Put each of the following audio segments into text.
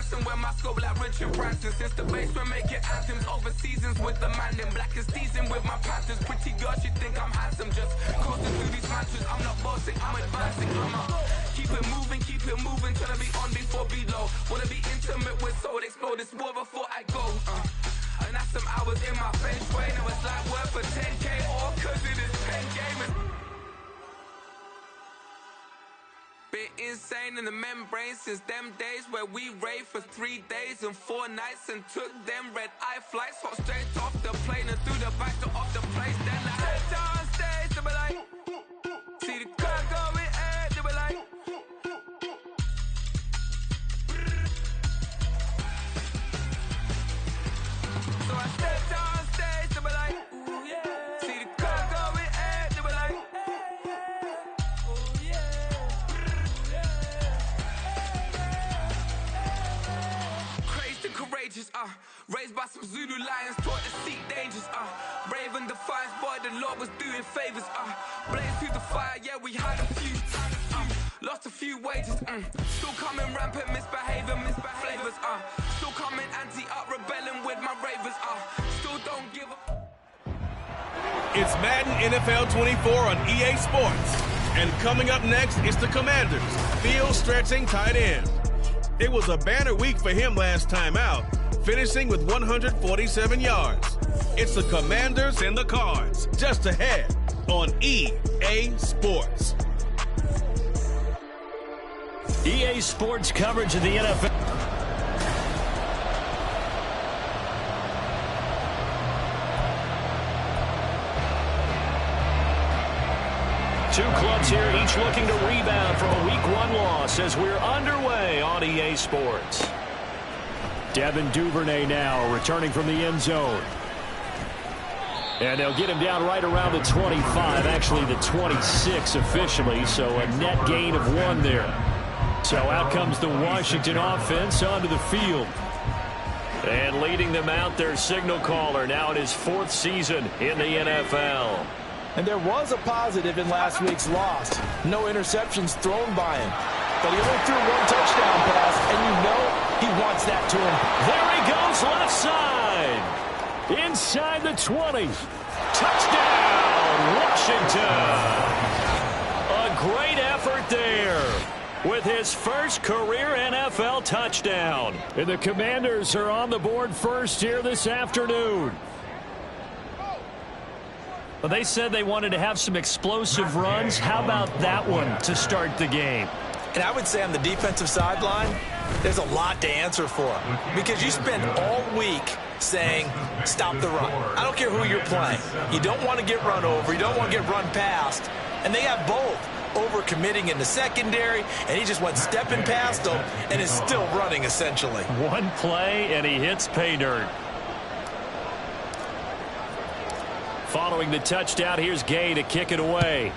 Manson, when my scope like Richard Branson. Since the basement making anthems over seasons with the man in black is seasoned with my Panthers. Pretty girl, she think I'm handsome, just coasting through these mantras. I'm not bossing, I'm advancing. Keep it moving, tryna be on before below. Wanna be intimate with soul, explode this war before I go. And that's some hours in my feng shui. Now it's like work for 10K, all cause it is 10 gaming. Been insane in the membrane since them days where we raved for 3 days and 4 nights and took them red-eye flights. Hot straight off the plane and through the back door of the place. Then I head down stage, they be like, see the crowd going air, they be like, so I step down stage, they be like, ooh yeah. See the crowd going air, they be like, ooh yeah. Crazed and courageous, raised by some Zulu lions, taught to seek dangers, brave and defiant, boy, the Lord was doing favors, blaze through the fire, yeah, we had a few times, lost a few wages, still coming rampant, misbehaving, flavors, still coming anti-up, rebelling with my ravers, still don't give a... It's Madden NFL 24 on EA Sports. And coming up next is the Commanders, field stretching tight end. It was a banner week for him last time out, finishing with 147 yards. It's the Commanders and the Cards, just ahead on EA Sports. EA Sports coverage of the NFL. Two clubs here, each looking to rebound from a Week 1 loss as we're underway on EA Sports. Devin Duvernay now returning from the end zone. And they'll get him down right around the 25, actually the 26 officially, so a net gain of 1 there. So out comes the Washington offense onto the field. And leading them out, their signal caller, now in his 4th season in the NFL. And there was a positive in last week's loss. No interceptions thrown by him. But he only threw 1 touchdown pass, and you know he wants that to him. There he goes left side. Inside the 20. Touchdown, Washington. A great effort there with his first career NFL touchdown. And the Commanders are on the board first here this afternoon. Well, they said they wanted to have some explosive runs. How about that one to start the game? And I would say on the defensive sideline, there's a lot to answer for. Because you spend all week saying, stop the run. I don't care who you're playing. You don't want to get run over. You don't want to get run past. And they have both. Overcommitting in the secondary, and he just went stepping past them and is still running, essentially. One play, and he hits pay dirt. Following the touchdown, here's Gay to kick it away.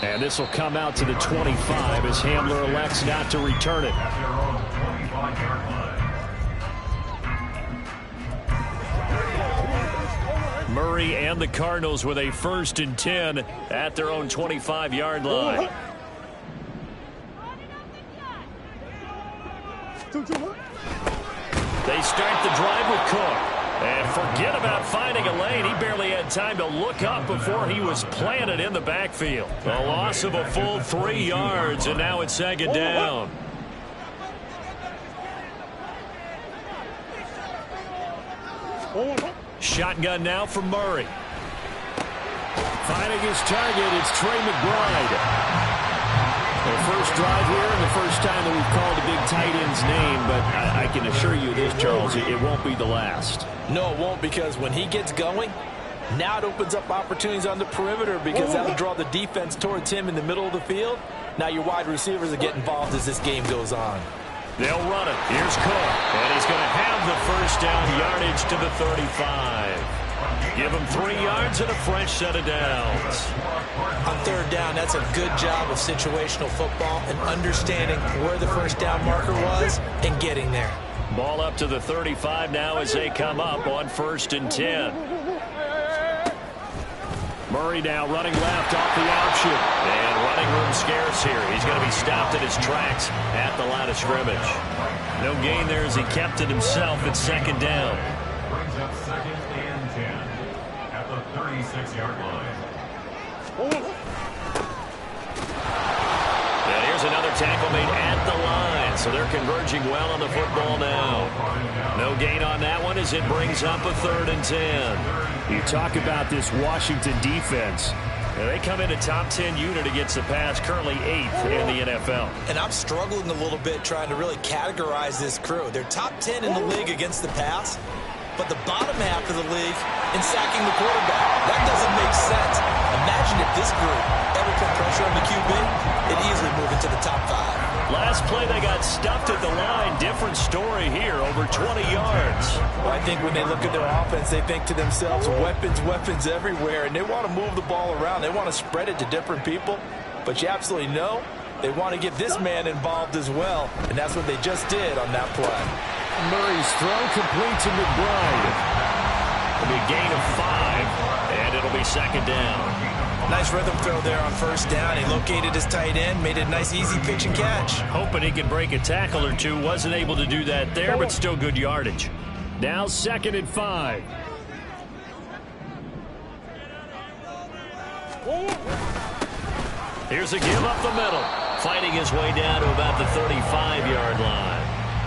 And this will come out to the 25 as Hamler elects not to return it. Murray and the Cardinals with a 1st and 10 at their own 25-yard line. They start the drive with Cook. And forget about finding a lane. He barely had time to look up before he was planted in the backfield. A loss of a full 3 yards, and now it's 2nd down. Shotgun now for Murray. Finding his target, it's Trey McBride. Their first drive here and the first time that we've called a big tight end's name, but I can assure you this, Charles, it won't be the last. No, it won't, because when he gets going, now it opens up opportunities on the perimeter because that'll draw the defense towards him in the middle of the field. Now your wide receivers will get involved as this game goes on. They'll run it. Here's Cook, and he's going to have the first down, yardage to the 35. Give him 3 yards and a fresh set of downs. On 3rd down, that's a good job of situational football and understanding where the first down marker was and getting there. Ball up to the 35 now as they come up on 1st and 10. Murray now running left off the option. And running running room scarce here. He's going to be stopped in his tracks at the line of scrimmage. No gain there as he kept it himself at second down. Brings up 2nd and 10 at the 36-yard line. And here's another tackle made at the line, so they're converging well on the football now. No gain on that one as it brings up a 3rd and 10. You talk about this Washington defense. They come in a top 10 unit against the pass, currently 8th in the NFL. And I'm struggling a little bit trying to really categorize this crew. They're top 10 in the league against the pass, but the bottom half of the league in sacking the quarterback. That doesn't make sense. Imagine if this group ever put pressure on the QB, it'd easily move into the top 5. Last play, they got stuffed at the line. Different story here, over 20 yards. Well, I think when they look at their offense, they think to themselves, weapons, weapons everywhere, and they want to move the ball around. They want to spread it to different people, but you absolutely know they want to get this man involved as well, and that's what they just did on that play. Murray's throw complete to McBride. It'll be a gain of 5, and it'll be 2nd down. Nice rhythm throw there on 1st down. He located his tight end, made it a nice, easy pitch and catch. Hoping he could break a tackle or two. Wasn't able to do that there, but still good yardage. Now 2nd and 5. Here's a give up the middle. Fighting his way down to about the 35-yard line.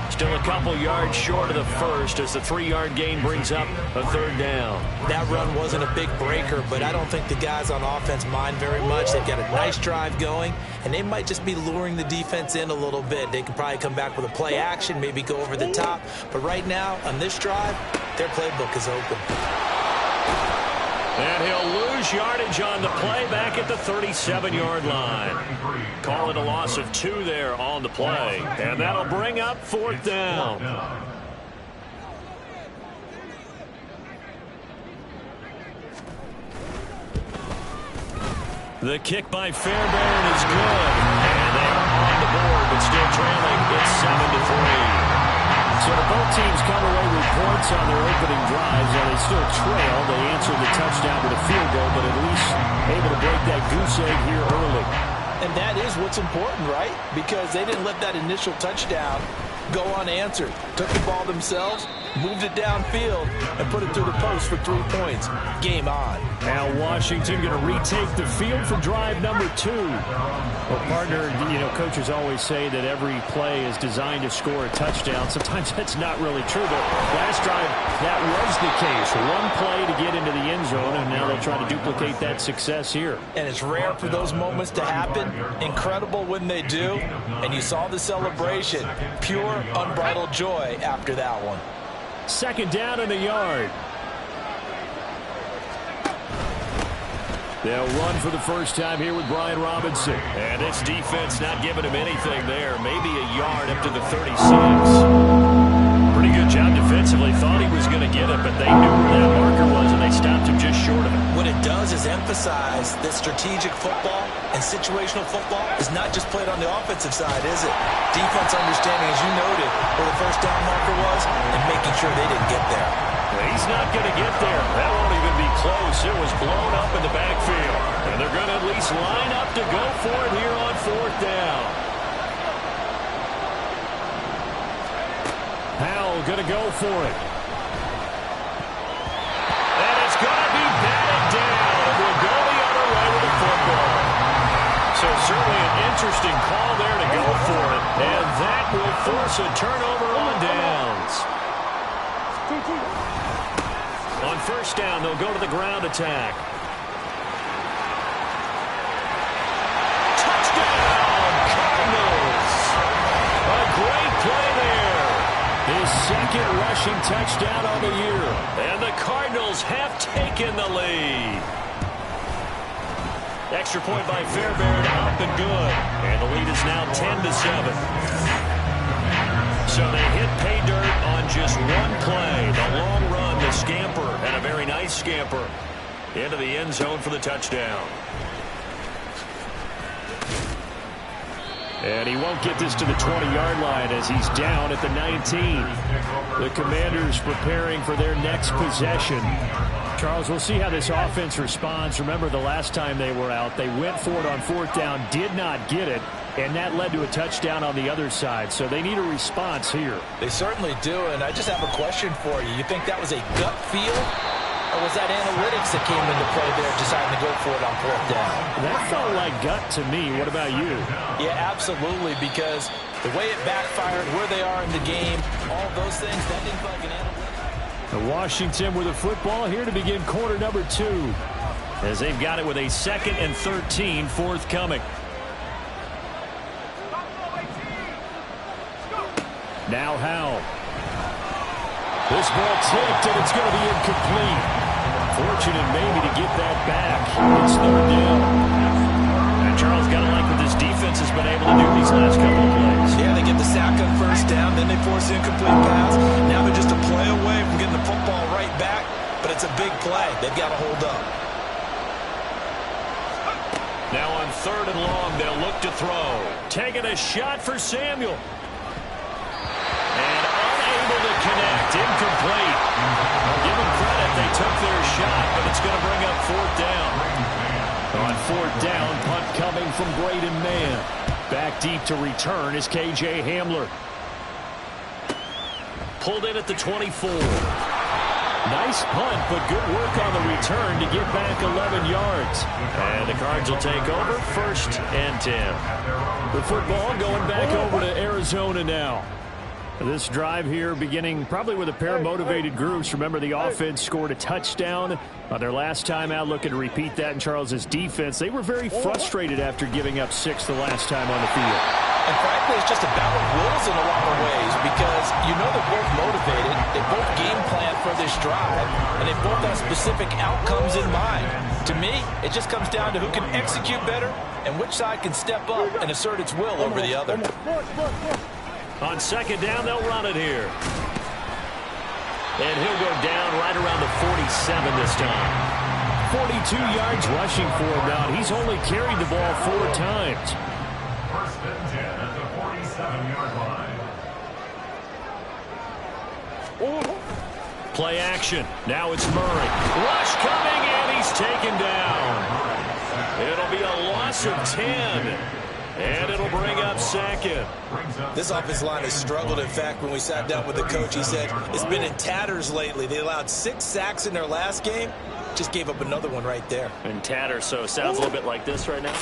Still a couple yards short of the first as the 3-yard gain brings up a 3rd down. That run wasn't a big breaker, but I don't think the guys on offense mind very much. They've got a nice drive going, and they might just be luring the defense in a little bit. They can probably come back with a play action, maybe go over the top. But right now, on this drive, their playbook is open. And he'll lose yardage on the play back at the 37-yard line. Call it a loss of 2 there on the play. And that'll bring up 4th down. The kick by Fairbairn is good. And they are on the board, but still trailing. It's 7-3. So both teams come away with points on their opening drives, and they still trail. They answered the touchdown with a field goal, but at least able to break that goose egg here early. And that is what's important, right? Because they didn't let that initial touchdown go unanswered. Took the ball themselves, moved it downfield, and put it through the post for 3 points. Game on. Now Washington going to retake the field for drive number 2. Well, partner, coaches always say that every play is designed to score a touchdown. Sometimes that's not really true, but last drive, that was the case. One play to get into the end zone, and now they'll try to duplicate that success here. And it's rare for those moments to happen. Incredible when they do. And you saw the celebration. Pure, unbridled joy after that one. 2nd down and a yard. They'll run for the first time here with Brian Robinson. And this defense not giving him anything there. Maybe a yard up to the 36. Pretty good job defensively. Thought he was going to get it, but they knew where that marker was, and they stopped him just short of it. What it does is emphasize that strategic football and situational football is not just played on the offensive side, is it? Defense understanding, as you noted, where the first down marker was and making sure they didn't get there. He's not going to get there. That won't even be close. It was blown up in the backfield. And they're going to at least line up to go for it here on 4th down. Howell going to go for it. And it's going to be batted down. And we'll go the other way with the football. So certainly an interesting call there to go for it. And that will force a turnover on downs. On 1st down, they'll go to the ground attack. Touchdown, Cardinals! A great play there. His 2nd rushing touchdown on the year. And the Cardinals have taken the lead. Extra point by Fairbairn, up and good. And the lead is now 10-7. So they hit pay dirt on just one play. The long run, the scamper, and a very nice scamper into the end zone for the touchdown. And he won't get this to the 20-yard line as he's down at the 19. The Commanders preparing for their next possession. Charles, we'll see how this offense responds. Remember, the last time they were out, they went for it on 4th down, did not get it, and that led to a touchdown on the other side. So they need a response here. They certainly do, and I just have a question for you. You think that was a gut feel, or was that analytics that came into play there deciding to go for it on 4th down? That felt like gut to me. What about you? Yeah, absolutely, because the way it backfired, where they are in the game, all those things, that didn't feel like an analytic. Washington with the football here to begin quarter number 2, as they've got it with a 2nd and 13 forthcoming. Now Howell. This ball tipped, and it's going to be incomplete. Fortunate maybe to get that back. It's 3rd down. And Charles, got to like what this defense has been able to do these last couple of plays. Yeah, they get the sack on 1st down, then they force the incomplete pass. Now they're just a play away from getting the football right back, but it's a big play. They've got to hold up. Now on 3rd and long, they'll look to throw. Taking a shot for Samuel. And unable to connect. Incomplete. I'll give them credit. They took their shot, but it's going to bring up 4th down. On 4th down, punt coming from Braden Mann. Back deep to return is K.J. Hamler. Pulled in at the 24. Nice punt, but good work on the return to get back 11 yards. And the Cards will take over 1st and 10. The football going back over to Arizona now. This drive here beginning probably with a pair of motivated groups. Remember, the offense scored a touchdown on their last time out, looking to repeat that in Charles's defense. They were very frustrated after giving up 6 the last time on the field. And frankly, it's just a battle of wills in a lot of ways, because you know they're both motivated, they both game plan for this drive, and they both have specific outcomes in mind. To me, it just comes down to who can execute better and which side can step up and assert its will over the other. On 2nd down, they'll run it here. And he'll go down right around the 47 this time. 42 yards rushing for him now. He's only carried the ball 4 times. 1st and 10 at the 47-yard line. Play action. Now it's Murray. Rush coming, and he's taken down. It'll be a loss of 10. And it'll bring up 2nd. This offensive line has struggled. In fact, when we sat down with the coach, he said it's been in tatters lately. They allowed 6 sacks in their last game. Just gave up another one right there. In tatters, so it sounds a little bit like this right now.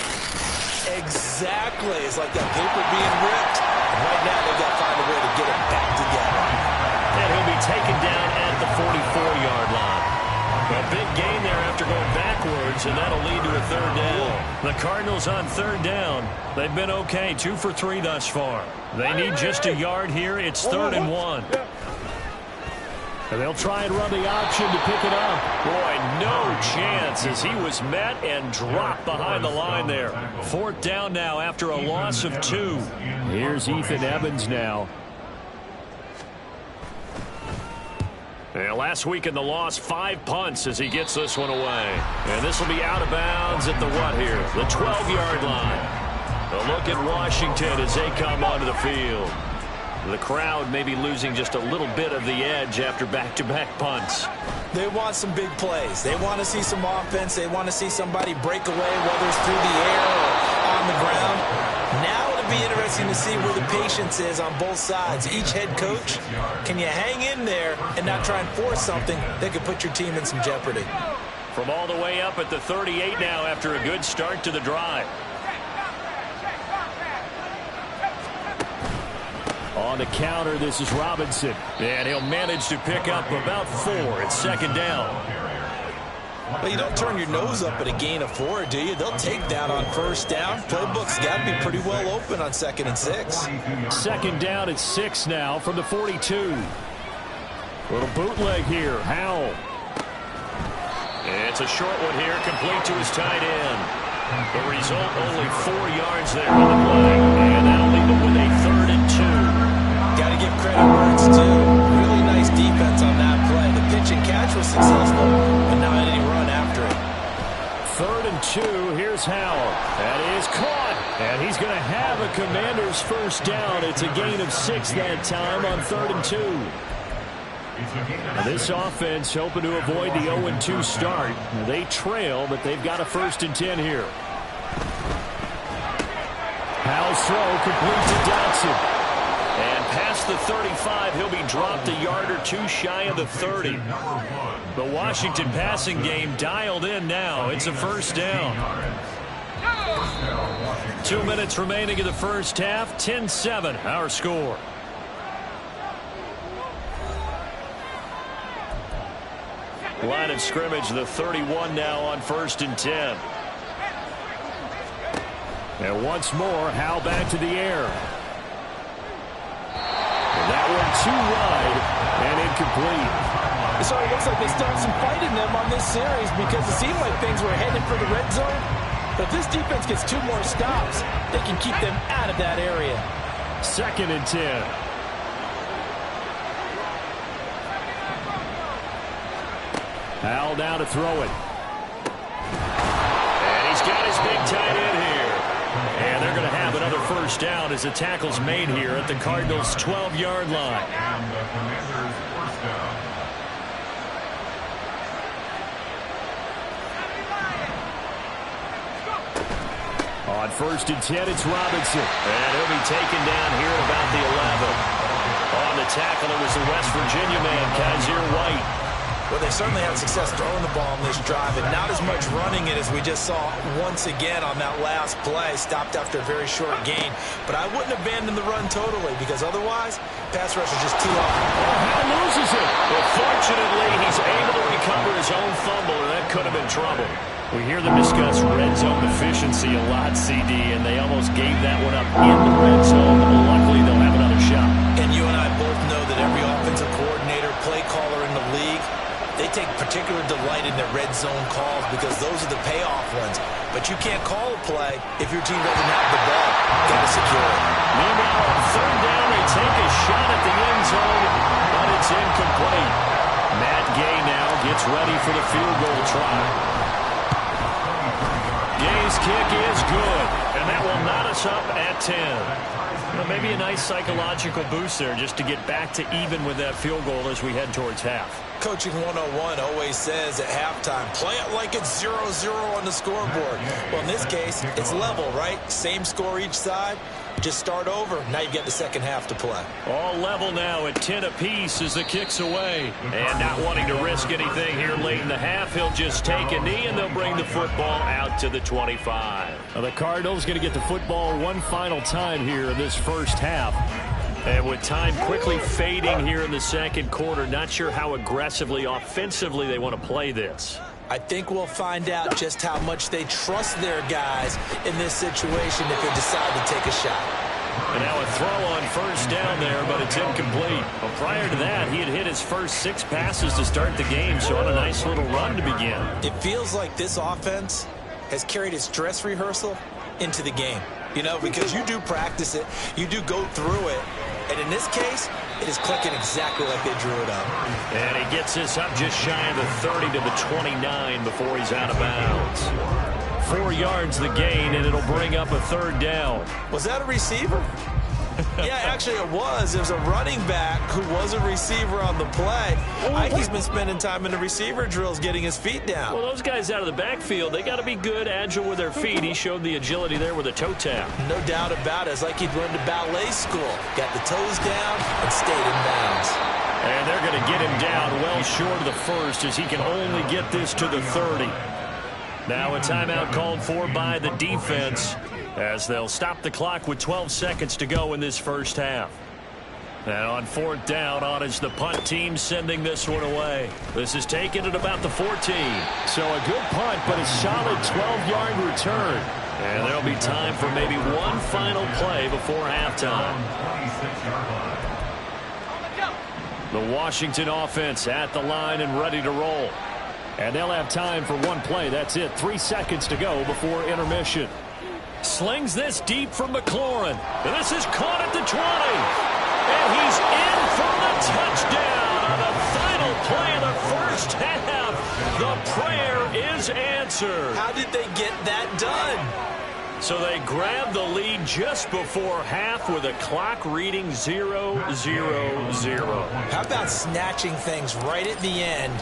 Exactly. It's like that paper being ripped. And right now, they've got to find a way to get it back together. And he'll be taken down at the 44-yard line. A big gain there after going backwards, and that'll lead to a 3rd down. The Cardinals on 3rd down. They've been okay, 2 for 3 thus far. They need just a yard here. It's 3rd and 1. And they'll try and run the option to pick it up. Boy, no chance as he was met and dropped behind the line there. 4th down now after a loss of 2. Here's Ethan Evans now. And last week in the loss, 5 punts as he gets this one away. And this will be out of bounds at the what here? The 12-yard line. A look at Washington as they come onto the field. The crowd maybe losing just a little bit of the edge after back-to-back punts. They want some big plays. They want to see some offense. They want to see somebody break away, whether it's through the air or on the ground. Now it'll be interesting to see where the patience is on both sides. Each head coach, can you hang in there and not try and force something that could put your team in some jeopardy? From all the way up at the 38 now after a good start to the drive. On the counter, this is Robinson. And he'll manage to pick up about 4. It's 2nd down. Well, you don't turn your nose up at a gain of 4, do you? They'll take that on 1st down. Playbook's got to be pretty well open on 2nd and 6. 2nd down at 6 now from the 42. Little bootleg here. Howell. It's a short one here, complete to his tight end. The result, only 4 yards there on the play. And that'll leave him with a 3rd and 2. Got to give credit where it's due. Really nice defense on that play. The pitch and catch was successful, but not any run after it. 3rd and 2. Here's Howell. That is caught. And he's going to have a Commander's 1st down. It's a gain of 6 that time on 3rd and 2. Now this offense hoping to avoid the 0-2 start. They trail, but they've got a 1st and 10 here. Howell's throw complete to Dotson. And past the 35, he'll be dropped a yard or two shy of the 30. The Washington passing game dialed in now. It's a 1st down. 2 minutes remaining in the first half. 10-7, our score. Line of scrimmage, the 31 now on 1st and 10. And once more, Howell back to the air. And that one too wide and incomplete. So it looks like they still have some fight in them on this series because it seemed like things were headed for the red zone. But if this defense gets 2 more stops, they can keep them out of that area. 2nd and 10. Howell now to throw it. And he's got his big tight end here. And they're going to have another 1st down as the tackle's made here at the Cardinals' 12-yard line. And the Commanders' 1st down. On 1st and 10, it's Robinson. And he'll be taken down here at about the 11. On the tackle, it was the West Virginia man, Kaiser White. Well, they certainly had success throwing the ball on this drive, and not as much running it as we just saw once again on that last play. Stopped after a very short gain. But I wouldn't abandon the run totally, because otherwise, pass rush is just too hard. Howell loses it. But fortunately, he's able to recover his own fumble, and that could have been trouble. We hear them discuss red zone efficiency a lot, CD, and they almost gave that one up in the red zone, but luckily they'll have another shot. And you and I both know that every offensive coordinator, play caller in the league, they take particular delight in their red zone calls because those are the payoff ones. But you can't call a play if your team doesn't have the ball. Got to secure it. Meanwhile, on 3rd down, they take a shot at the end zone, but it's incomplete. Matt Gay now gets ready for the field goal try. Gay's kick is good, and that will knot us up at 10. Well, maybe a nice psychological boost there just to get back to even with that field goal as we head towards half. Coaching 101 always says at halftime, play it like it's 0-0 on the scoreboard. Well, in this case, it's level, right? Same score each side. Just start over. Now you get the second half to play. All level now at 10 apiece as the kick's away. And not wanting to risk anything here late in the half, he'll just take a knee and they'll bring the football out to the 25. Now the Cardinals going to get the football one final time here in this first half. And with time quickly fading here in the second quarter, not sure how aggressively, offensively they want to play this. I think we'll find out just how much they trust their guys in this situation if they decide to take a shot. And now a throw on 1st down there, but it's incomplete. Well, prior to that, he had hit his first 6 passes to start the game, so on a nice little run to begin. It feels like this offense has carried its dress rehearsal into the game. You know, because you do practice it, you do go through it, and in this case, it is clicking exactly like they drew it up. And he gets this up just shy of the 30 to the 29 before he's out of bounds. 4 yards the gain, and it'll bring up a 3rd down. Was that a receiver? Yeah, actually it was. It was a running back who was a receiver on the play. Ike's been spending time in the receiver drills getting his feet down. Well, those guys out of the backfield, they got to be good, agile with their feet. He showed the agility there with a toe tap. No doubt about it. It's like he'd run to ballet school. Got the toes down and stayed in bounds. And they're going to get him down well short of the first as he can only get this to the 30. Now a timeout called for by the defense as they'll stop the clock with 12 seconds to go in this first half. And on 4th down, on is the punt team sending this one away. This is taken at about the 14. So a good punt, but a solid 12-yard return. And there'll be time for maybe one final play before halftime. The Washington offense at the line and ready to roll. And they'll have time for one play. That's it. 3 seconds to go before intermission. Slings this deep from McLaurin. And this is caught at the 20. And he's in for the touchdown on the final play of the first half. The prayer is answered. How did they get that done? So they grab the lead just before half with a clock reading 0-0-0. How about snatching things right at the end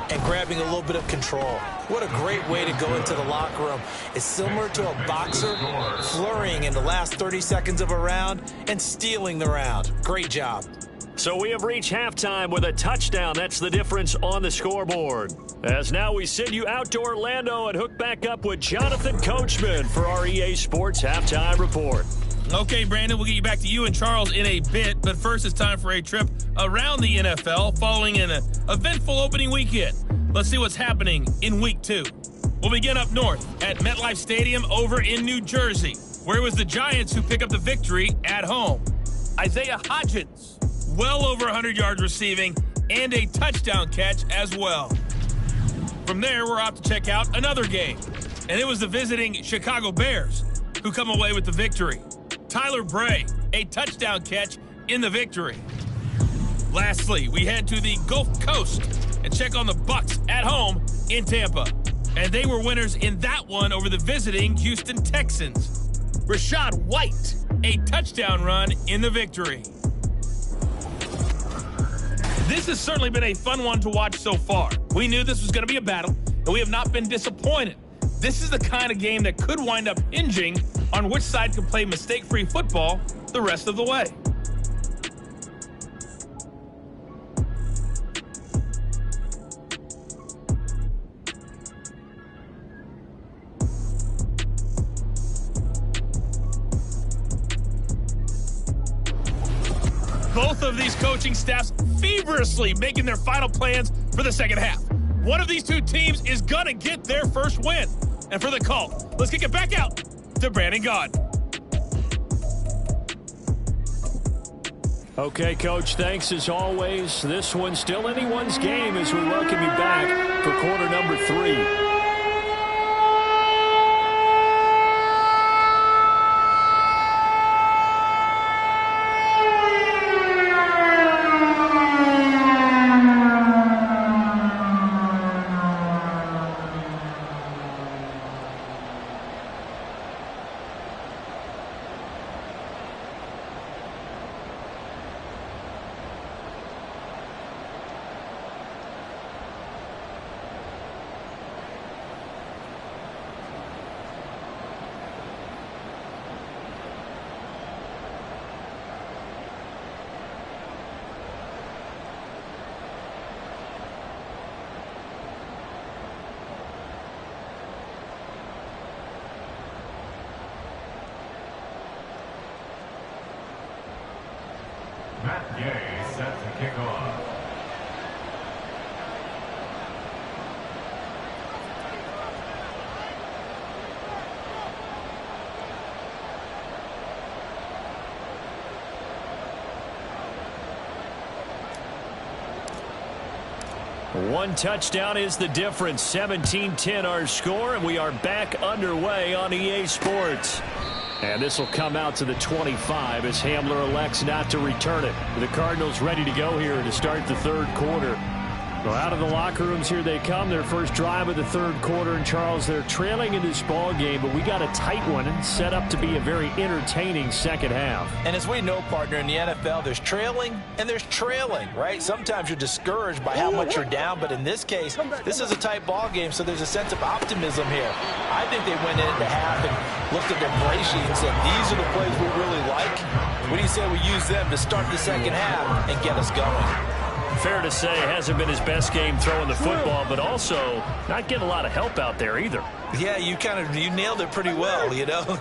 and grabbing a little bit of control? What a great way to go into the locker room. It's similar to a boxer flurrying in the last 30 seconds of a round and stealing the round. Great job. So we have reached halftime with a touchdown. That's the difference on the scoreboard. As now we send you out to Orlando and hook back up with Jonathan Coachman for our EA Sports Halftime Report. Okay, Brandon, we'll get you back to you and Charles in a bit, but first it's time for a trip around the NFL following an eventful opening weekend. Let's see what's happening in Week 2. We'll begin up north at MetLife Stadium over in New Jersey, where it was the Giants who pick up the victory at home. Isaiah Hodgins, well over 100 yards receiving and a touchdown catch as well. From there, we're off to check out another game, and it was the visiting Chicago Bears who come away with the victory. Tyler Bray, a touchdown catch in the victory. Lastly, we head to the Gulf Coast and check on the Bucs at home in Tampa. And they were winners in that one over the visiting Houston Texans. Rachaad White, a touchdown run in the victory. This has certainly been a fun one to watch so far. We knew this was going to be a battle, and we have not been disappointed. This is the kind of game that could wind up hinging on which side can play mistake-free football the rest of the way. Both of these coaching staffs feverishly making their final plans for the second half. One of these two teams is going to get their first win. And for the call, let's kick it back out to Brandon Gaudin. Okay, Coach, thanks as always. This one's still anyone's game as we welcome you back for quarter number 3. Matt Gay set to kick off. One touchdown is the difference. 17-10 our score, and we are back underway on EA Sports. And this will come out to the 25 as Hamler elects not to return it. The Cardinals ready to go here to start the third quarter. Well, out of the locker rooms here they come. Their first drive of the third quarter. And, Charles, they're trailing in this ball game, but we got a tight one and set up to be a very entertaining second half. And as we know, partner, in the NFL, there's trailing and there's trailing, right? Sometimes you're discouraged by how much you're down, but in this case, this is a tight ball game, so there's a sense of optimism here. I think they went into half and looked at their play sheet and said, these are the plays we really like. What do you say we use them to start the second half and get us going? Fair to say, it hasn't been his best game throwing the football, but also not getting a lot of help out there either. Yeah, you nailed it pretty well, you know.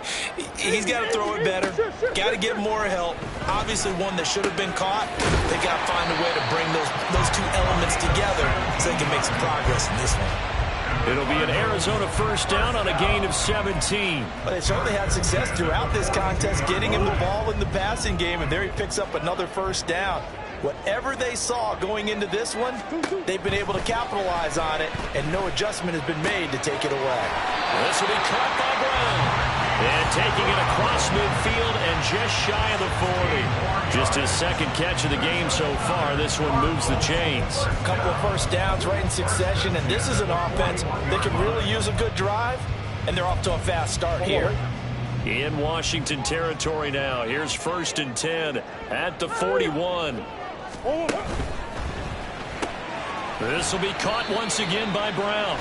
He's got to throw it better, got to get more help. Obviously one that should have been caught. They got to find a way to bring those two elements together so they can make some progress in this one. It'll be an Arizona first down on a gain of 17. But they certainly had success throughout this contest, getting him the ball in the passing game, and there he picks up another first down. Whatever they saw going into this one, they've been able to capitalize on it, and no adjustment has been made to take it away. This will be caught by Brown. And taking it across midfield and just shy of the 40. Just his second catch of the game so far. This one moves the chains. A couple of first downs right in succession, and this is an offense that can really use a good drive, and they're off to a fast start here. In Washington territory now. Here's 1st and 10 at the 41. This will be caught once again by Brown.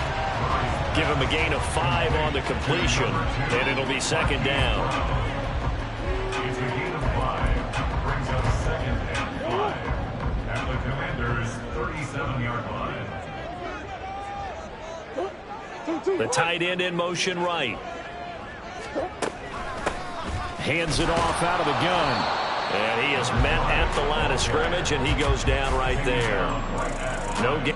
Give him a gain of 5 on the completion, and it'll be 2nd down. It's a gain of 5. Brings up 2nd and 5 at the Commanders' 37-yard line. The tight end in motion right. Hands it off out of the gun. And he is met at the line of scrimmage, and he goes down right there. No gain.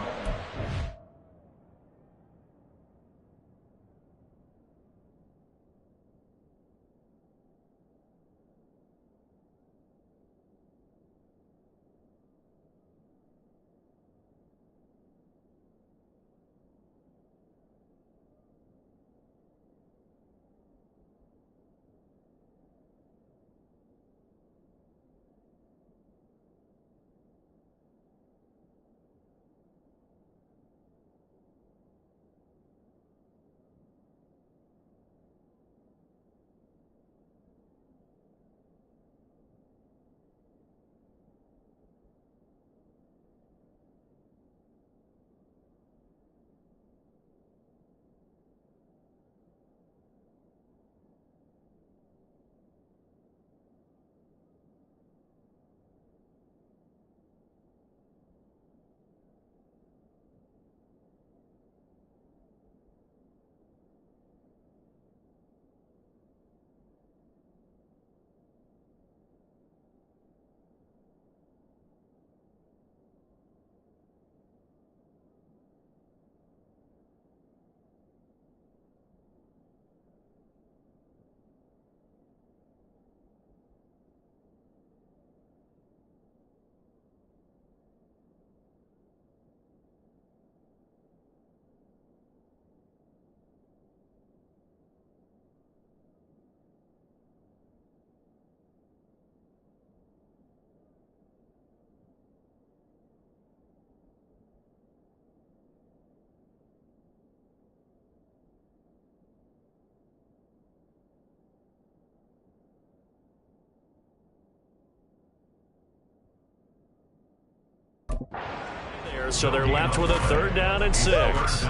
So they're left with a 3rd down and 6.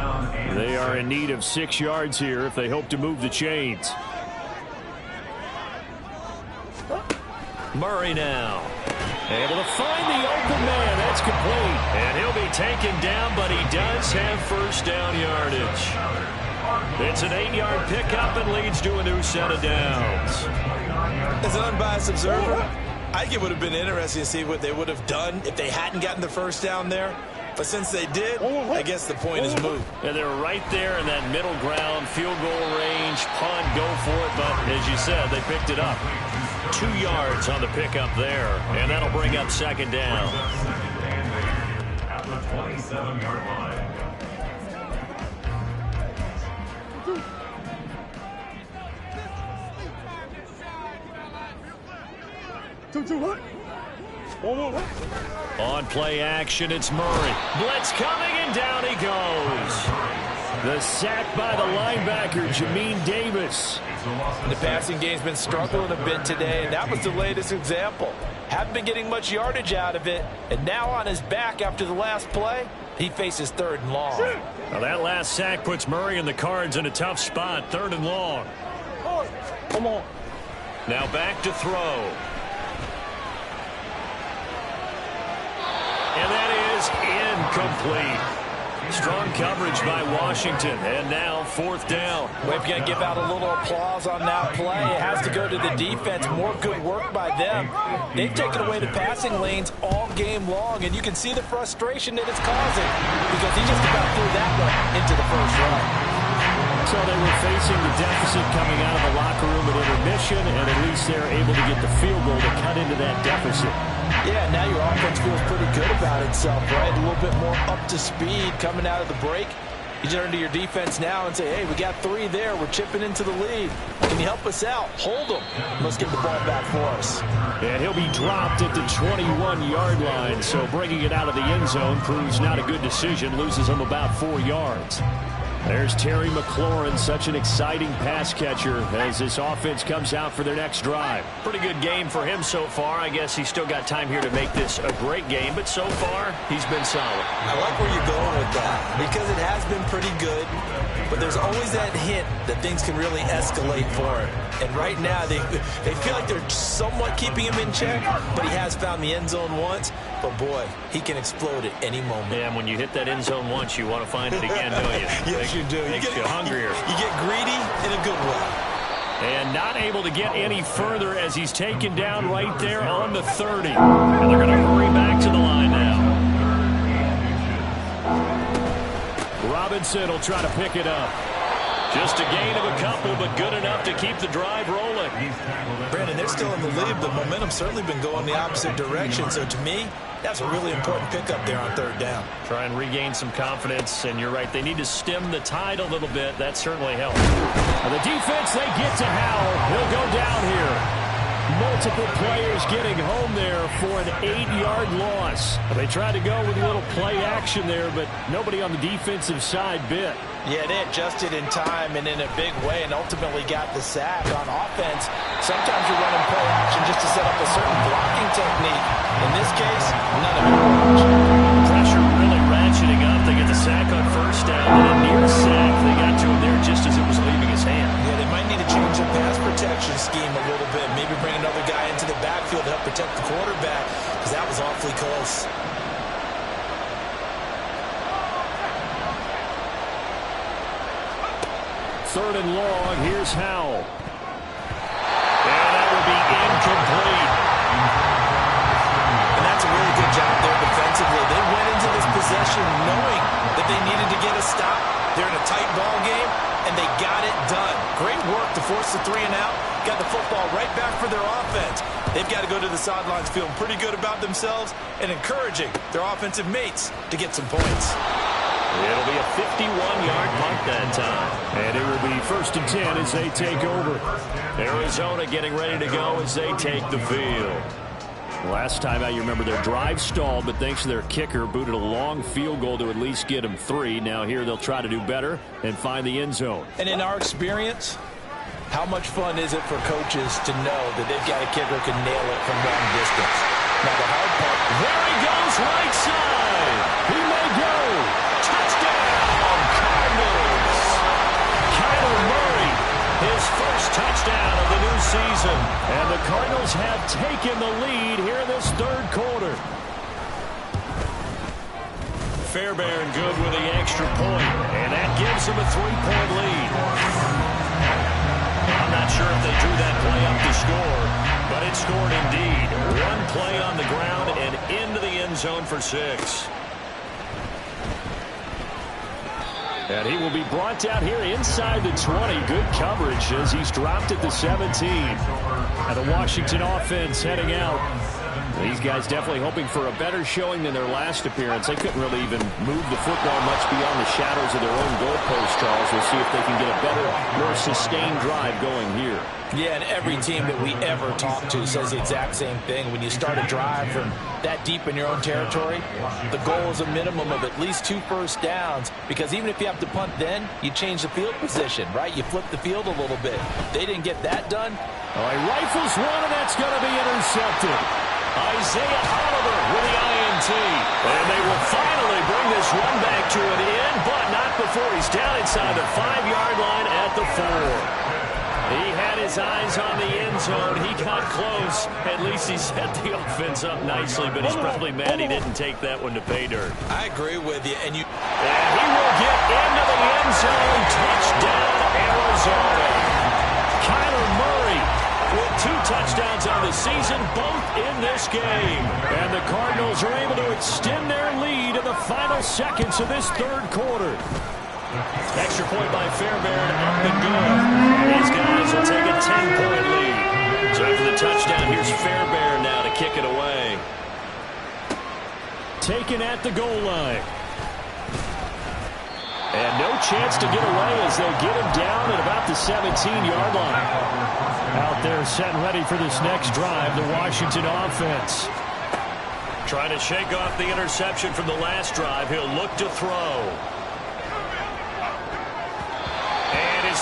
They are in need of 6 yards here if they hope to move the chains. Murray now. Able to find the open man. That's complete. And he'll be taken down, but he does have 1st down yardage. It's an 8-yard pickup and leads to a new set of downs. As an unbiased observer, I think it would have been interesting to see what they would have done if they hadn't gotten the 1st down there. But since they did, I guess the point is moved. And they're right there in that middle ground, field goal range, punt, go for it. But as you said, they picked it up. 2 yards on the pickup there, and that'll bring up 2nd down. At the 27-yard line. On play action, it's Murray. Blitz coming, and down he goes. The sack by the linebacker, Jamin Davis. The passing game's been struggling a bit today, and that was the latest example. Haven't been getting much yardage out of it, and now on his back after the last play, he faces 3rd and long. Now that last sack puts Murray and the Cards in a tough spot, 3rd and long. Come on. Now back to throw. And that is incomplete. Strong coverage by Washington, and now 4th down. We're going to give out a little applause on that play. It has to go to the defense. More good work by them. They've taken away the passing lanes all game long, and you can see the frustration that it's causing because he just about threw that one into the 1st run. So they were facing the deficit coming out of the locker room at intermission, and at least they're able to get the field goal to cut into that deficit. Yeah, now your offense feels pretty good about itself, right? A little bit more up to speed coming out of the break. You turn to your defense now and say, hey, we got 3 there. We're chipping into the lead. Can you help us out? Hold them. Let's get the ball back for us. And he'll be dropped at the 21-yard line, so bringing it out of the end zone proves not a good decision. Loses him about 4 yards. There's Terry McLaurin, such an exciting pass catcher as this offense comes out for their next drive. Pretty good game for him so far. I guess he's still got time here to make this a great game, but so far, he's been solid. I like where you're going with that because it has been pretty good, but there's always that hint that things can really escalate for him. And right now, they feel like they're somewhat keeping him in check, but he has found the end zone once. But, boy, he can explode at any moment. Yeah, and when you hit that end zone once, you want to find it again, don't you? Yes, you do. Makes you hungrier. You get greedy in a good way. And not able to get any further as he's taken down right there on the 30. And they're going to hurry back to the line now. Robinson will try to pick it up. Just a gain of a couple, but good enough to keep the drive rolling. Brandon, they're still in the lead, but momentum's certainly been going the opposite direction. So, to me, that's a really important pickup there on third down. Try and regain some confidence, and you're right. They need to stem the tide a little bit. That certainly helps. Well, the defense, they get to Howell. He'll go down here. Multiple players getting home there for an 8-yard loss. They tried to go with a little play action there, but nobody on the defensive side bit. Yeah, they adjusted in time and in a big way and ultimately got the sack. On offense, sometimes you're running play action just to set up a certain blocking technique. In this case, none of it worked. Pressure really ratcheting up. They get the sack on first down, and a near sack. They got to him there just as it was leaving his hand. Yeah, they might need to change the pass protection scheme a little bit. Maybe bring another guy into the backfield to help protect the quarterback because that was awfully close. Third and long, here's Howell. And that will be incomplete. And that's a really good job there defensively. They went into this possession knowing that they needed to get a stop. They're in a tight ball game, and they got it done. Great work to force the 3 and out. Got the football right back for their offense. They've got to go to the sidelines feeling pretty good about themselves and encouraging their offensive mates to get some points. It'll be a 51-yard punt that time. And it will be 1st and 10 as they take over. Arizona getting ready to go as they take the field. Last time out, you remember their drive stalled, but thanks to their kicker, booted a long field goal to at least get them 3. Now here they'll try to do better and find the end zone. And in our experience, how much fun is it for coaches to know that they've got a kicker who can nail it from long distance? Now the hard part, there he goes, right side. He may go. Touchdown, Cardinals. Kyler Murray, his first touchdown of the new season. And the Cardinals have taken the lead here in this third quarter. Fairbairn good with the extra point, and that gives him a 3-point lead. I'm not sure if they drew that play up to score, but it scored indeed. One play on the ground and into the end zone for 6. And he will be brought down here inside the 20. Good coverage as he's dropped at the 17. And the Washington offense heading out. These guys definitely hoping for a better showing than their last appearance. They couldn't really even move the football much beyond the shadows of their own goalpost, Charles. We'll see if they can get a better, more sustained drive going here. Yeah, and every team that we ever talk to says the exact same thing. When you start a drive from that deep in your own territory, the goal is a minimum of at least 2 first downs, because even if you have to punt then, you change the field position, right? You flip the field a little bit. They didn't get that done. Oh, he rifles one, and that's going to be intercepted. Isaiah Oliver with the INT. And they will finally bring this one back to an end, but not before he's down inside the 5-yard line at the 4. He had his eyes on the end zone. He got close. At least he set the offense up nicely, but he's probably mad he didn't take that one to pay dirt. I agree with you. And he will get into the end zone. Touchdown, Arizona. Kyler Murray with 2 touchdowns on the season, both in this game. And the Cardinals are able to extend their lead in the final seconds of this third quarter. Extra point by Fairbairn, up and good. These guys will take a 10-point lead. So after the touchdown, here's Fairbairn now to kick it away. Taken at the goal line. And no chance to get away as they get him down at about the 17-yard line. Out there set and ready for this next drive, the Washington offense. Trying to shake off the interception from the last drive. He'll look to throw.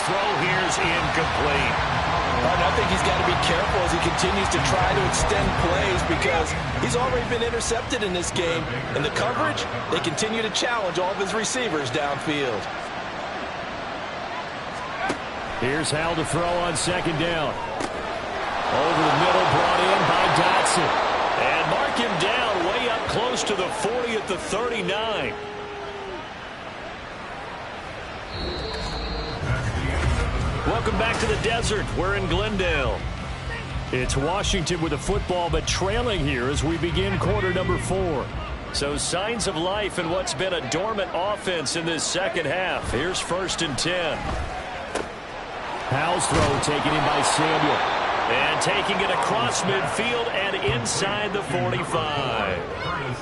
throw here's incomplete. I think he's got to be careful as he continues to try to extend plays because he's already been intercepted in this game. And the coverage, they continue to challenge all of his receivers downfield. Here's Howell to throw on second down. Over the middle, brought in by Dotson. And mark him down way up close to the 40 at the 39. Welcome back to the desert. We're in Glendale. It's Washington with the football, but trailing here as we begin quarter number 4. So signs of life in what's been a dormant offense in this second half. Here's 1st and 10. Howell's throw taken in by Samuel. And taking it across midfield and inside the 45.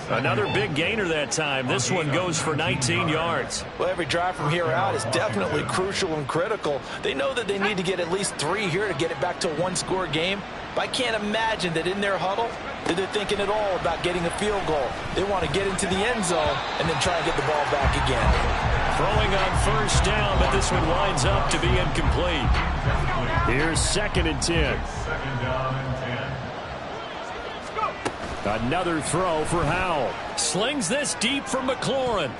Another big gainer that time. This one goes for 19 yards. Well, every drive from here out is definitely crucial and critical. They know that they need to get at least 3 here to get it back to a one-score game. But I can't imagine that in their huddle that they're thinking at all about getting a field goal. They want to get into the end zone and then try and get the ball back again. Throwing on 1st down, but this one winds up to be incomplete. Here's 2nd and 10. Another throw for Howell. Slings this deep for McLaurin.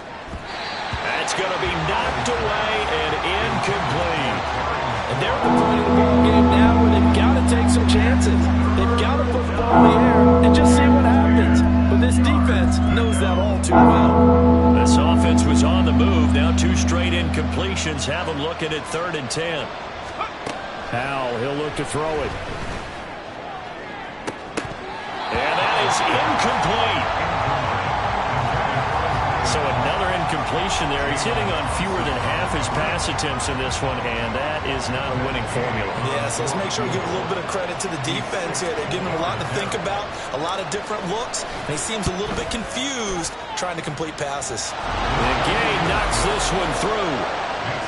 That's going to be knocked away and incomplete. And they're at the point of the ball game now where they've got to take some chances. They've got to put the ball in the air and just see what happens. But this defense knows that all too well. This offense was on the move. Now 2 straight incompletions have them looking at 3rd and 10. Howell, he'll look to throw it. And that is incomplete. So another incompletion there. He's hitting on fewer than half his pass attempts in this one, and that is not a winning formula. Yes, let's make sure we give a little bit of credit to the defense here. They're giving him a lot to think about, a lot of different looks, and he seems a little bit confused trying to complete passes. And Gay knocks this one through.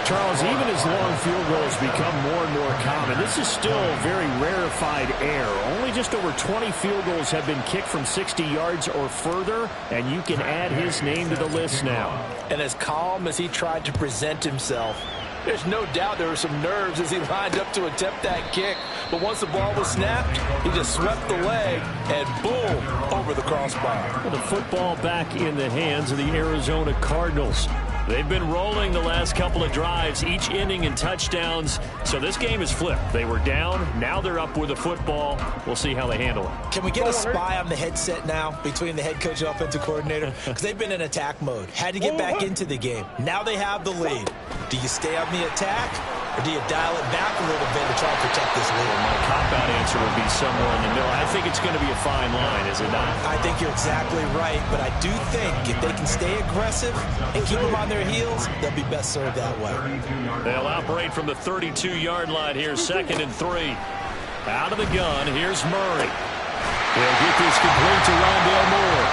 Charles, even as long field goals become more and more common, this is still very rarefied air. Only just over 20 field goals have been kicked from 60 yards or further, and you can add his name to the list now. And as calm as he tried to present himself, there's no doubt there were some nerves as he lined up to attempt that kick. But once the ball was snapped, he just swept the leg and boom, over the crossbar. Well, the football back in the hands of the Arizona Cardinals. They've been rolling the last couple of drives, each inning in touchdowns. So this game is flipped. They were down. Now they're up with the football. We'll see how they handle it. Can we get a spy on the headset now between the head coach and offensive coordinator? Because they've been in attack mode. Had to get back into the game. Now they have the lead. Do you stay on the attack, or do you dial it back a little bit to try and protect this lead? My cop-out answer would be somewhere in the middle. I think it's going to be a fine line, is it not? I think you're exactly right, but I do think if they can stay aggressive and keep them on their heels, they'll be best served that way. They'll operate from the 32-yard line here, 2nd and 3. Out of the gun, here's Murray. They'll get this complete to Rondale Moore.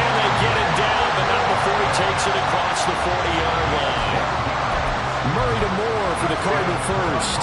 And they get it down, but not before he takes it across the 40-yard line. Murray to Moore for the Cardinal first.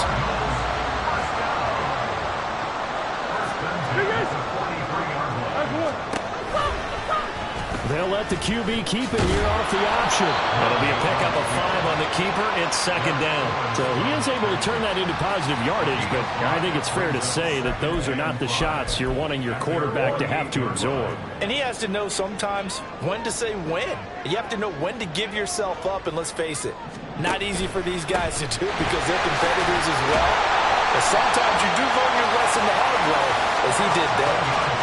They'll let the QB keep it here off the option. That'll be a pickup of 5 on the keeper. It's 2nd down. So he is able to turn that into positive yardage, but I think it's fair to say that those are not the shots you're wanting your quarterback to have to absorb. And he has to know sometimes when to say when. You have to know when to give yourself up, and let's face it, not easy for these guys to do because they're competitors as well. But sometimes you do learn your lesson the hard way, as he did there.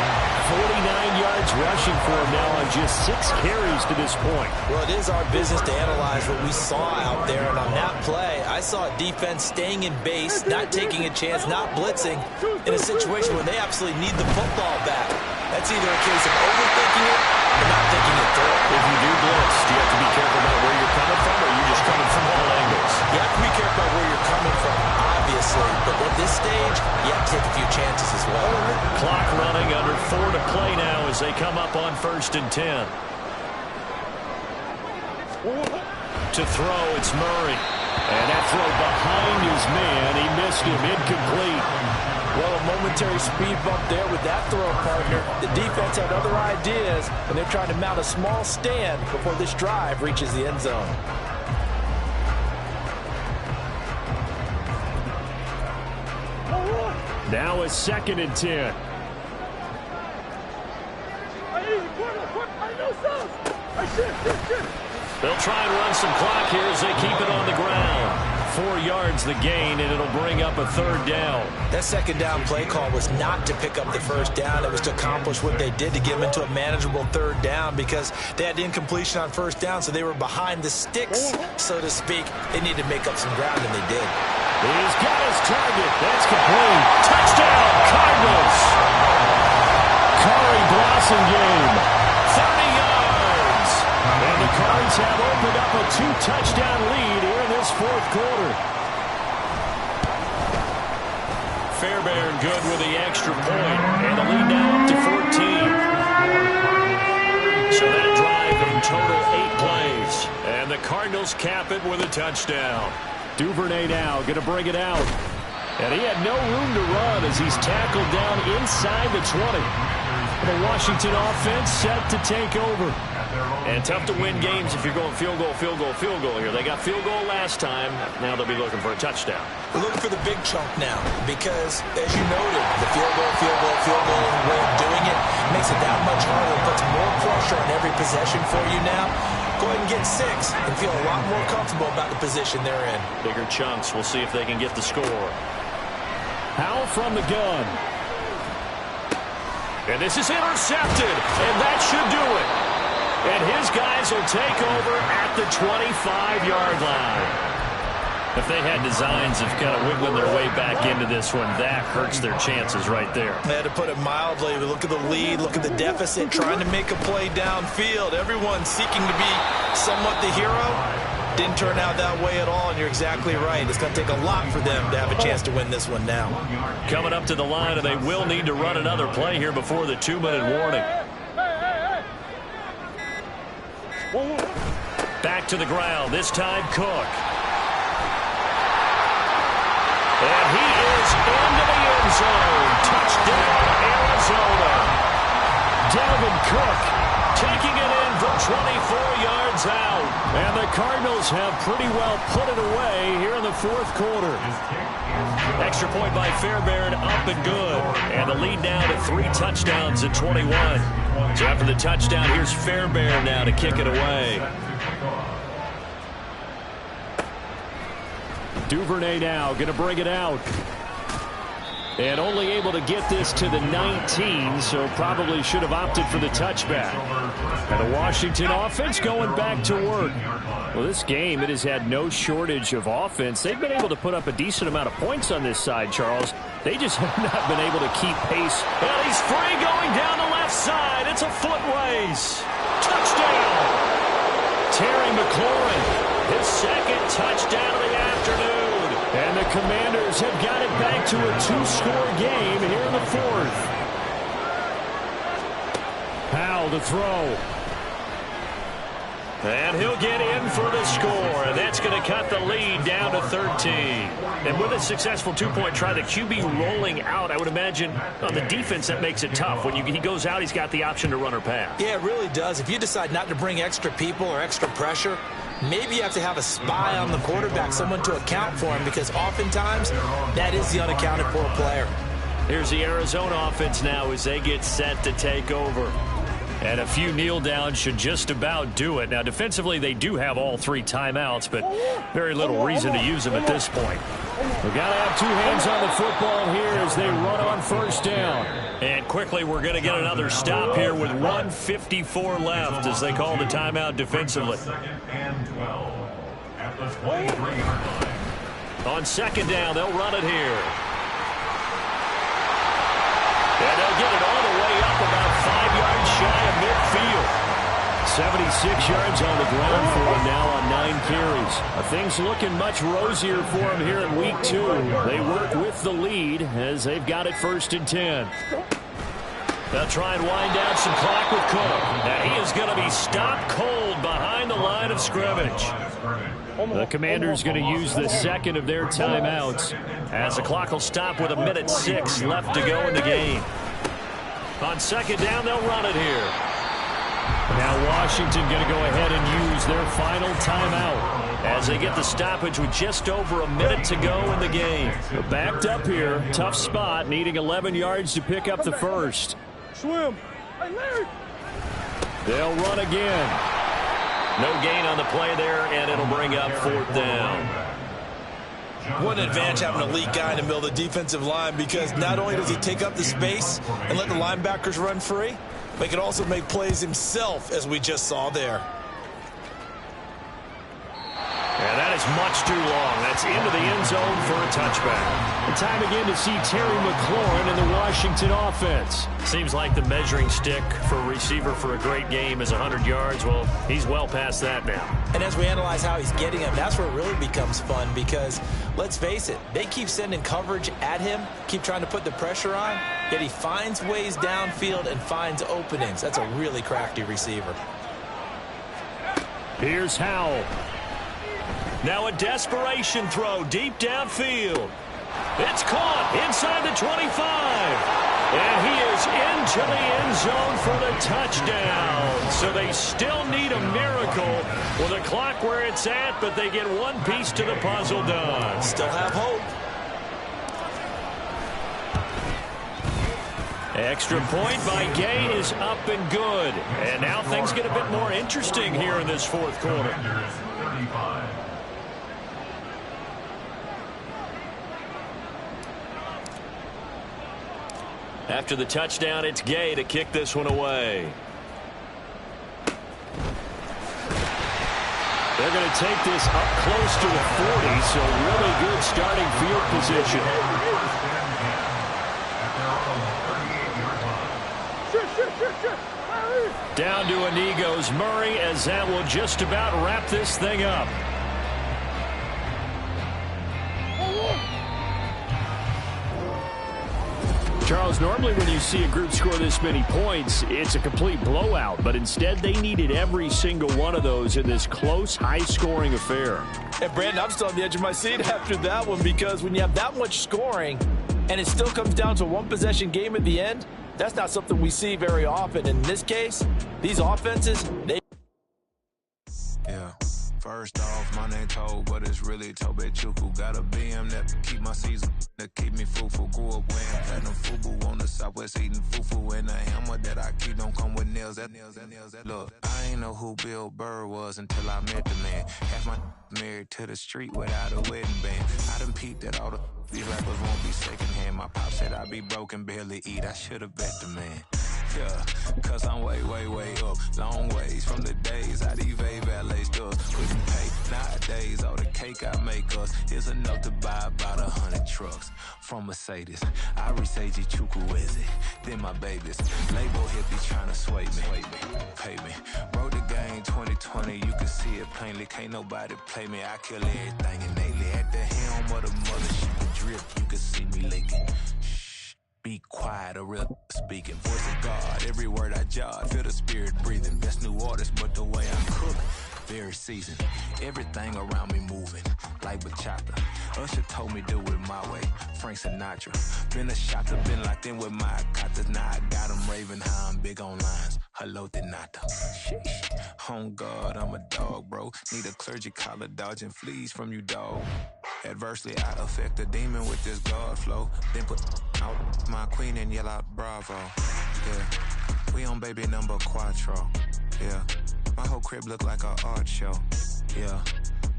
49 yards rushing for him now on just 6 carries to this point. Well, it is our business to analyze what we saw out there, and on that play, I saw a defense staying in base, not taking a chance, not blitzing, in a situation where they absolutely need the football back. That's either a case of overthinking it or not thinking it through. If you do blitz, do you have to be careful about where you're coming from, or are you just coming from all angles? You have to be careful about where you're coming from, obviously, but at this stage, you have to take a few chances as well. Clock running, under 4 to play now as they come up on 1st and 10. To throw, it's Murray. And that throw behind his man, he missed him, incomplete. Well, a momentary speed bump there with that throw, partner. The defense had other ideas, and they're trying to mount a small stand before this drive reaches the end zone. Now a 2nd and 10. They'll try and run some clock here as they keep it on the ground. 4 yards the gain, and it'll bring up a 3rd down. That 2nd down play call was not to pick up the 1st down. It was to accomplish what they did to get them into a manageable 3rd down because they had incompletion on 1st down, so they were behind the sticks, so to speak. They needed to make up some ground, and they did. He's got his target. That's complete. Touchdown, Cardinals. Corey Blasingame, 30 yards. And the Cards have opened up a 2-touchdown lead here in this 4th quarter. Fairbairn good with the extra point, and the lead now up to 14. So that drive in total 8 plays. And the Cardinals cap it with a touchdown. Duvernay now going to bring it out. And he had no room to run as he's tackled down inside the 20. The Washington offense set to take over. And tough to win games if you're going field goal, field goal, field goal here. They got field goal last time. Now they'll be looking for a touchdown. We're looking for the big chunk now because, as you noted, the field goal, way of doing it makes it that much harder. It puts more pressure on every possession for you now. Go ahead and get 6 and feel a lot more comfortable about the position they're in. Bigger chunks. We'll see if they can get the score. Howell from the gun. And this is intercepted, and that should do it. And his guys will take over at the 25-yard line. If they had designs of kind of wiggling their way back into this one, that hurts their chances right there. To put it mildly, look at the lead, look at the deficit, trying to make a play downfield. Everyone seeking to be somewhat the hero. Didn't turn out that way at all, and you're exactly right. It's going to take a lot for them to have a chance to win this one now. Coming up to the line, and they will need to run another play here before the 2-minute warning. Back to the ground, this time Cook. And he is into the end zone. Touchdown, Arizona. Dalvin Cook taking it in from 24 yards out. And the Cardinals have pretty well put it away here in the 4th quarter. Extra point by Fairbairn, up and good. And the lead now to 3 touchdowns at 21. So after the touchdown, here's Fairbairn now to kick it away. Duvernay now going to bring it out. And only able to get this to the 19, so probably should have opted for the touchback. And the Washington offense going back to work. Well, this game, it has had no shortage of offense. They've been able to put up a decent amount of points on this side, Charles. They just have not been able to keep pace. And he's free going down the left side. It's a foot race. Touchdown. Terry McLaurin, his 2nd touchdown of the afternoon. And the Commanders have got it back to a 2-score game here in the 4th. Howell to throw. And he'll get in for the score. And that's going to cut the lead down to 13. And with a successful 2-point try, the QB rolling out, I would imagine on the defense that makes it tough. When he goes out, he's got the option to run or pass. Yeah, it really does. If you decide not to bring extra people or extra pressure, maybe you have to have a spy on the quarterback, someone to account for him, because oftentimes that is the unaccounted for player. Here's the Arizona offense now as they get set to take over. And a few kneel downs should just about do it. Now, defensively, they do have all 3 timeouts, but very little reason to use them at this point. We've got to have 2 hands on the football here as they run on 1st down. And quickly, we're going to get another stop here with 1:54 left as they call the timeout defensively. On 2nd down, they'll run it here. And they'll get it all the way up about 5 yards shy of midfield. 76 yards on the ground for him now on 9 carries. Things looking much rosier for him here in week 2. They work with the lead as they've got it 1st and 10. They'll try and wind down some clock with Cook. Now he is going to be stopped cold behind the line of scrimmage. The Commanders going to use the 2nd of their timeouts as the clock will stop with 1:06 left to go in the game. On 2nd down, they'll run it here. Now Washington going to go ahead and use their final timeout. as they get the stoppage with just over a minute to go in the game. They're backed up here. Tough spot, needing 11 yards to pick up the first. Swim. Hey, Larry. They'll run again. No gain on the play there, and it'll bring up 4th down. What an advantage having a elite guy in the middle of the defensive line, because not only does he take up the space and let the linebackers run free, but he can also make plays himself, as we just saw there. And that is much too long. That's into the end zone for a touchback. And time again to see Terry McLaurin in the Washington offense. Seems like the measuring stick for a receiver for a great game is 100 yards. Well, he's well past that now. And as we analyze how he's getting him, that's where it really becomes fun, because let's face it, they keep sending coverage at him, keep trying to put the pressure on, yet he finds ways downfield and finds openings. That's a really crafty receiver. Here's Howell. Now a desperation throw deep downfield. It's caught inside the 25. And he is into the end zone for the touchdown. So they still need a miracle with a clock where it's at, but they get one piece to the puzzle done. Still have hope. Extra point by Gay is up and good. And now things get a bit more interesting here in this 4th quarter. After the touchdown, it's Gay to kick this one away. They're going to take this up close to the 40, so really good starting field position. Down to a knee goes Murray, as that will just about wrap this thing up. Charles, normally when you see a group score this many points, it's a complete blowout. But instead, they needed every single one of those in this close, high-scoring affair. And, Brandon, I'm still on the edge of my seat after that one, because when you have that much scoring and it still comes down to a one-possession game at the end, that's not something we see very often. In this case, these offenses, they... Yeah. First off, my name Toad, but it's really Tobe Chuku. Got a BM that keep my season, that keep me fruitful. Grew up wearing platinum FUBU on the Southwest, eating fufu. And a hammer that I keep don't come with nails. Look, I ain't know who Bill Burr was until I met the man. Half my married to the street without a wedding band. I done peeped at all these rappers won't be secondhand. My pop said I'd be broke and barely eat. I should've bet the man. Yeah, cause I'm way, way, way up. Long ways from the days I evade valet stores. Couldn't pay nowadays. All the cake I make us is enough to buy about 100 trucks. From Mercedes, I resage Chukwueze. Then my babies. Label hippie trying to sway me. Pay me. Wrote the game 2020. You can see it plainly. Can't nobody play me. I kill everything innately. At the helm of the mothership drip. You can see me linking. Be quiet, a real speaking. Voice of God, every word I jot. Feel the spirit breathing. Best new artist, but the way I cook, very seasoned. Everything around me moving, like bachata. Usher told me do it my way. Frank Sinatra. Been a shotter, been locked in with my katas. Now I got them raving how I'm big on lines. Hello, Denata. Sheesh. On God, I'm a dog, bro. Need a clergy collar, dodging fleas from you, dog. Adversely, I affect a demon with this God flow. Then put out my queen and yell out bravo. Yeah, we on baby number quattro. Yeah, my whole crib look like a art show. Yeah,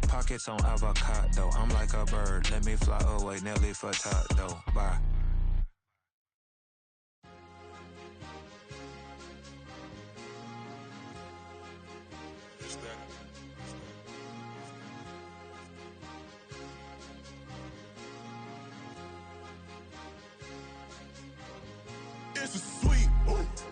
pockets on avocado. I'm like a bird, let me fly away. Nelly Furtado, bye. It's a sweet,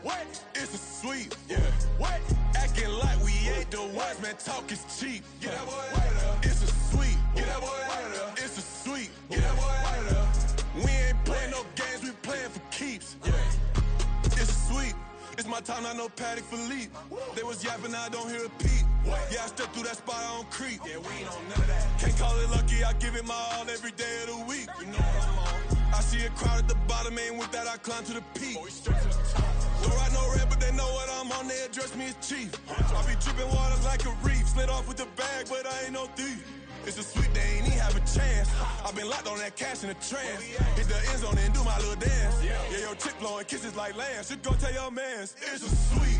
what? It's a sweet, yeah. What? Acting like we ain't the ones, man. Talk is cheap. Get that boy out of there. It's a sweet, get that boy out of there. It's a sweet, get that boy out of there. We ain't playing no games, we playing for keeps. Yeah. It's sweet. It's my time, not no Patek Philippe. They was yapping, I don't hear a peep. Yeah, I stepped through that spot, I don't creep. Yeah, we ain't on none of that. Can't call it lucky, I give it my all every day of the week. You know what I'm on. I see a crowd at the bottom, ain't with that, I climb to the peak. Don't ride no red, but they know know what I'm on, they address me as chief. I be dripping water like a reef. Slid off with the bag, but I ain't no thief. It's a sweet, they ain't even have a chance. I've been locked on that cash in a trance. Hit the end zone and do my little dance. Yeah, your chick blowing kisses like lambs. You go tell your mans. It's a sweet.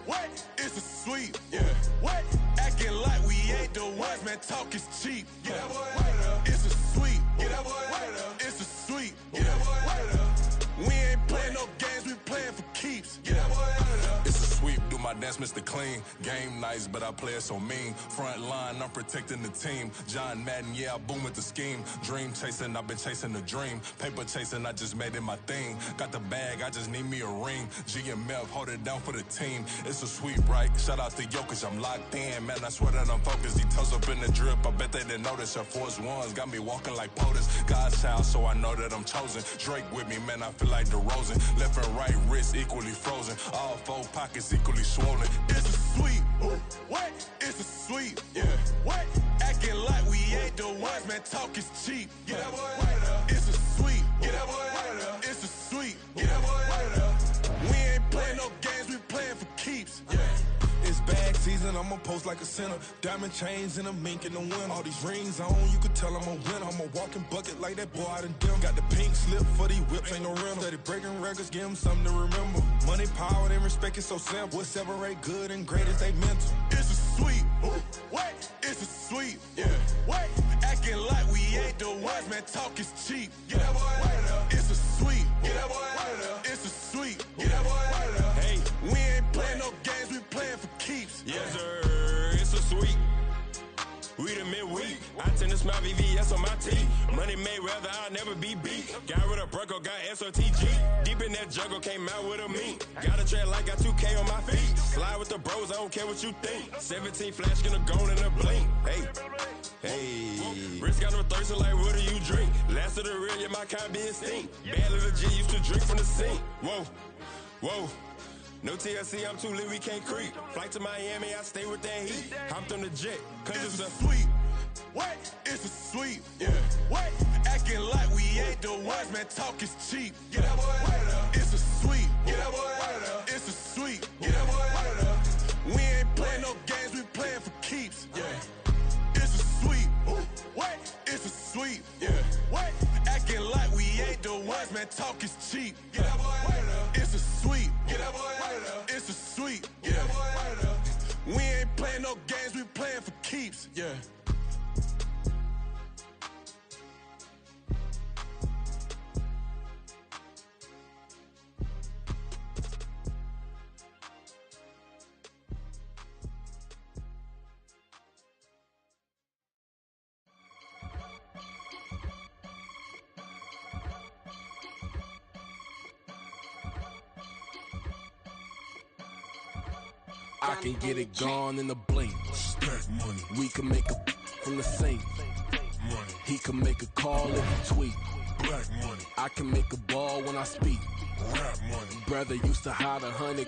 What? It's a sweet. Yeah. What? Acting like we ain't the ones, man. Talk is cheap. Get that boy out of there. It's a sweet. Get that boy out of there. It's a sweet. Get that boy out of there. We ain't playing no games, we playing for keeps. Get that boy out of there. It's a sweep, do my dance, Mr. Clean. Game nice, but I play it so mean. Front line, I'm protecting the team. John Madden, yeah, I boom with the scheme. Dream chasing, I've been chasing the dream. Paper chasing, I just made it my thing. Got the bag, I just need me a ring. GMF, hold it down for the team. It's a sweep, right? Shout out to Jokic, I'm locked in. Man, I swear that I'm focused. He toes up in the drip, I bet they didn't notice. Air Force Ones got me walking like POTUS. God's child, so I know that I'm chosen. Drake with me, man, I feel like DeRozan. Left and right wrist equally frozen. All four pockets equally swollen. It's a sweet. What? It's a sweet. Yeah. What? Acting like we ain't the ones, man. Talk is cheap. Get that boy out of there. It's a sweet. Get that boy out of there. It's a sweet. Get that boy out of there. We ain't playing no games, we playing for keeps. Yeah. It's bag season, I'ma post like a sinner. Diamond chains and a mink in the wind. All these rings on, you could tell I'm a winner. I'm a walking bucket like that boy out in dim. Got the pink slip for these whips, ain't no rental. Steady breaking records, give them something to remember. Money, power, and respect is so simple. What separate good and great is they mental. It's a sweet. What? It's a sweet. Yeah. What? Acting like we ain't the ones, man. Talk is cheap. Get that boy out of there. It's a sweet. Get that boy out of there. It's a sweet. Get that boy out of there. Hey, we ain't playing no games, we playing for keeps. Yes, sir. It's a sweet. We the midweek. I tend to smile VVS on my teeth. Money made rather I'll never be beat. Got rid of Bronco, got SOTG. Deep in that jungle, came out with a meat. Got a track like got 2K on my feet. Slide with the bros, I don't care what you think. 17 flash, gonna go in a blink. Hey. Hey, wrist got no thirst, like what do you drink? Last of the real, yeah, my kind be extinct. Bad little G used to drink from the sink. Whoa, whoa. No TLC, I'm too lit, we can't creep. Flight to Miami, I stay with that heat. Hopped on the jet, cause it's a sweet. What? It's a sweet. Yeah. What? Acting like we ain't the ones, man. Talk is cheap. Get that boy out of there. It's a sweet. Get that boy out of there. It's a sweet. Get that boy out of there. We ain't playing no games, we playing for keeps. Yeah. It's a sweet. What? It's a sweet. Yeah. What? Acting like we ain't the ones, man. Talk is cheap. Get that boy out of there. It's a sweet. Get that boy out of there. It's a sweet. Get that boy out of there. We ain't playing no games, we playing for keeps. Yeah. I can get it gone in a blink. Stack money. We can make a from the sink. Money. He can make a call if he tweet. Black money. I can make a ball when I speak. Rap money. Brother used to hide 100.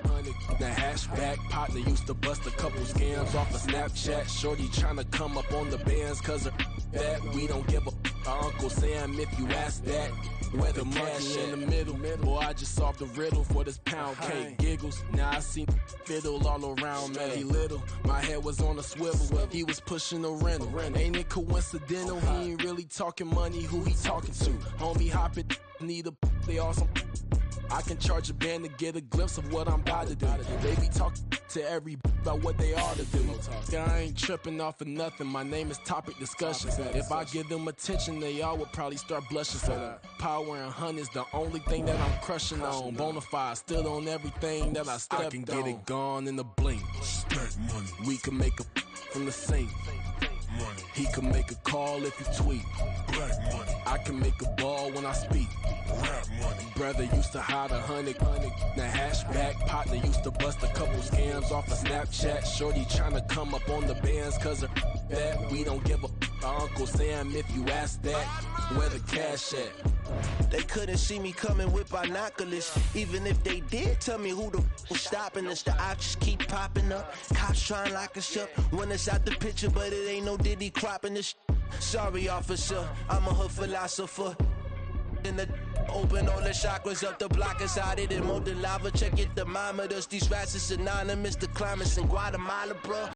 The hashback partner used to bust a couple scams off of Snapchat. Shorty tryna come up on the bands cause of that. We don't give a Uncle Sam if you ask that. Where the cash in the middle. Boy, I just solved the riddle for this pound cake. Giggles, now I see fiddle all around me. He little, my head was on a swivel. He was pushing a rental. Ain't it coincidental? He ain't really talking money, who he talking to? Homie hopping, need a they awesome. I can charge a band to get a glimpse of what I'm about to do. They be talking to every about what they ought to do. I ain't tripping off of nothing. My name is Topic Discussion. If I give them attention, they all would probably start blushing. So power and hunt is the only thing that I'm crushing on. Bonafide, stood on everything that I stepped on. I can get it gone in a blink. Stack money. We can make a from the sink. Money. He can make a call if he tweet. Black money. I can make a ball when I speak. Rap money. Brother used to hide 100. The hashback partner used to bust a couple scams off of Snapchat. Shorty tryna come up on the bands cause of that. We don't give a Uncle Sam if you ask that. Where the cash at? They couldn't see me coming with binoculars. Even if they did, tell me who the was stopping us. The options keep popping up. Cops trying to lock us up. When it's out the picture, but it ain't no Diddy cropping this. Sorry, officer, I'm a hood philosopher. in the open all the chakras up the block inside it and more than lava. Check it thermometers. These rats is synonymous to climates in Guatemala, bro.